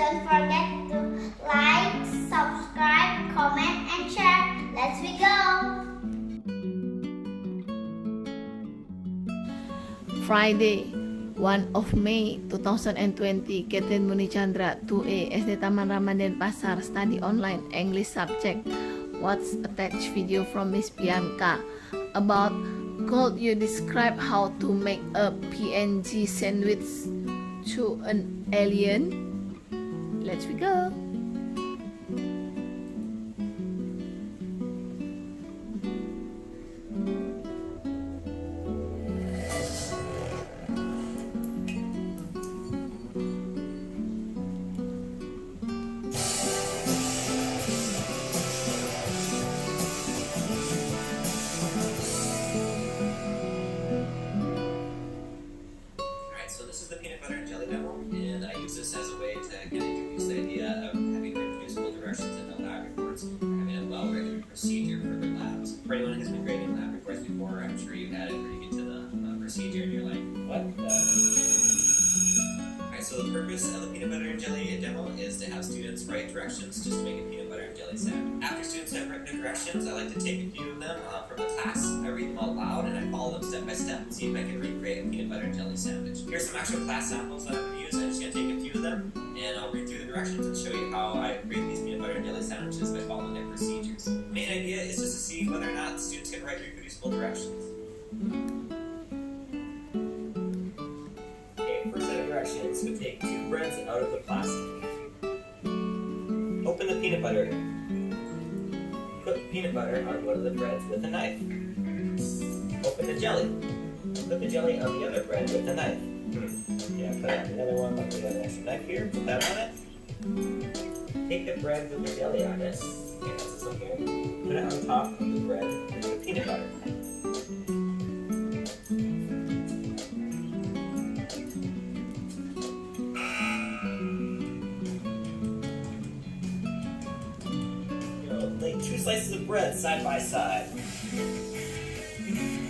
don't forget to like, subscribe, comment, and share. Let's we go! Friday, 1 of May 2020, Caitlyn Muni Chandra, 2A, SD Taman Rama Denpasar, study online, English subject. What's attached video from Miss Bianca about could you describe how to make a PNG sandwich to an alien? Let's we go. So this is the peanut butter and jelly demo, and I use this as a way to kind of introduce the idea of having reproducible directions in the lab reports, having a well-written procedure for the labs. For anyone who's been grading lab reports before, I'm sure you've had it where you get to the procedure and you're like, what? Alright, so the purpose of the peanut butter and jelly demo is to have students write directions just to make a peanut butter and jelly sandwich. After students have written the directions, I like to take a few of them from the class. I read them out loud and I follow them step by step and see if I can recreate a peanut butter and jelly sandwich. Here's some actual class samples that I'm going to use. I'm just going to take a few of them and I'll read through the directions and show you how I create these peanut butter and jelly sandwiches by following their procedures. The main idea is just to see whether or not students can write reproducible directions. Okay, first set of directions, we take 2 breads out of the plastic. Open the peanut butter. Put peanut butter on one of the breads with a knife. Open the jelly. Put the jelly on the other bread with a knife. Yeah, put it on the other one. But we have an extra knife here. Put that on it. Take the bread with the jelly on it. Okay, that's this one here. Put it on top of the bread with the peanut butter. Lay 2 slices of bread side by side.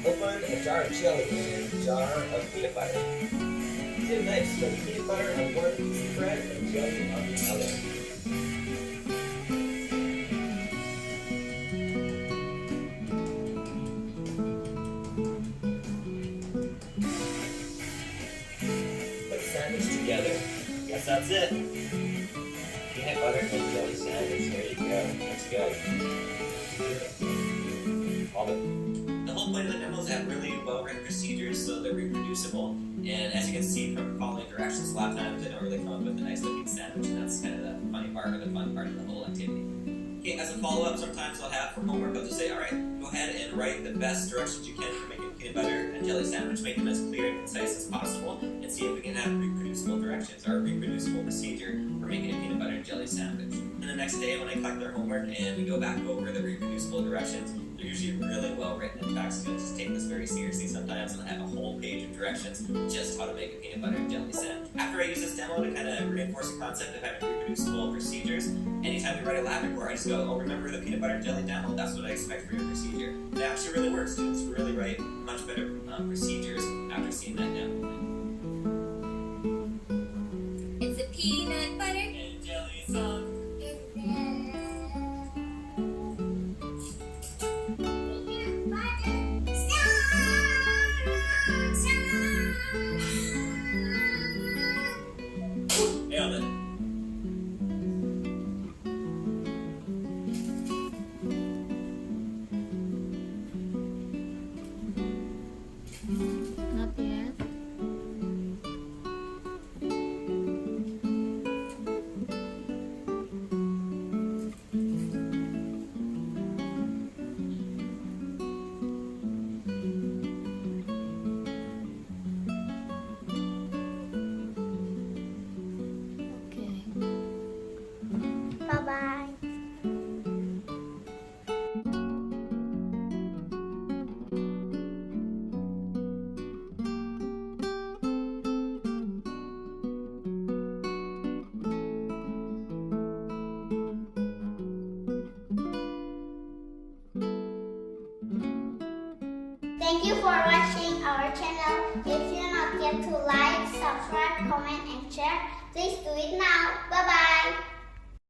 Open a jar of jelly and a jar of peanut butter. Use a knife, spread peanut butter on one piece of bread and jelly on the other. Put the sandwich together. Guess that's it. Peanut butter and jelly sandwich. There you go. Looks good. The whole point of the demo is to have really well-written procedures so they're reproducible. And as you can see from following directions, a lot of times they don't really come up with a nice looking sandwich, and that's kind of the funny part or the fun part of the whole activity. Okay, as a follow-up, sometimes I'll have for homework, I'll just say, alright, go ahead and write the best directions you can for making a peanut butter and jelly sandwich, make them as clear and concise as possible, and see if we can have reproducible directions or a reproducible procedure for making a peanut butter and jelly sandwich. And the next day when I collect their homework and we go back over the reproducible directions, they're usually really well written. In fact, students just take this very seriously sometimes and have a whole page of directions just how to make a peanut butter and jelly sandwich. After I use this demo to kind of reinforce the concept of having reproducible procedures, anytime we write a lab report, I just go, oh, remember the peanut butter and jelly demo? That's what I expect for your procedure. It actually really works. Students really write much better procedures after seeing that demo. It's a peanut butter And jelly song. Nailed it. Not yet. Okay. Bye-bye. Thank you for watching our channel. If you not yet to like, subscribe, comment, and share, please do it now. Bye.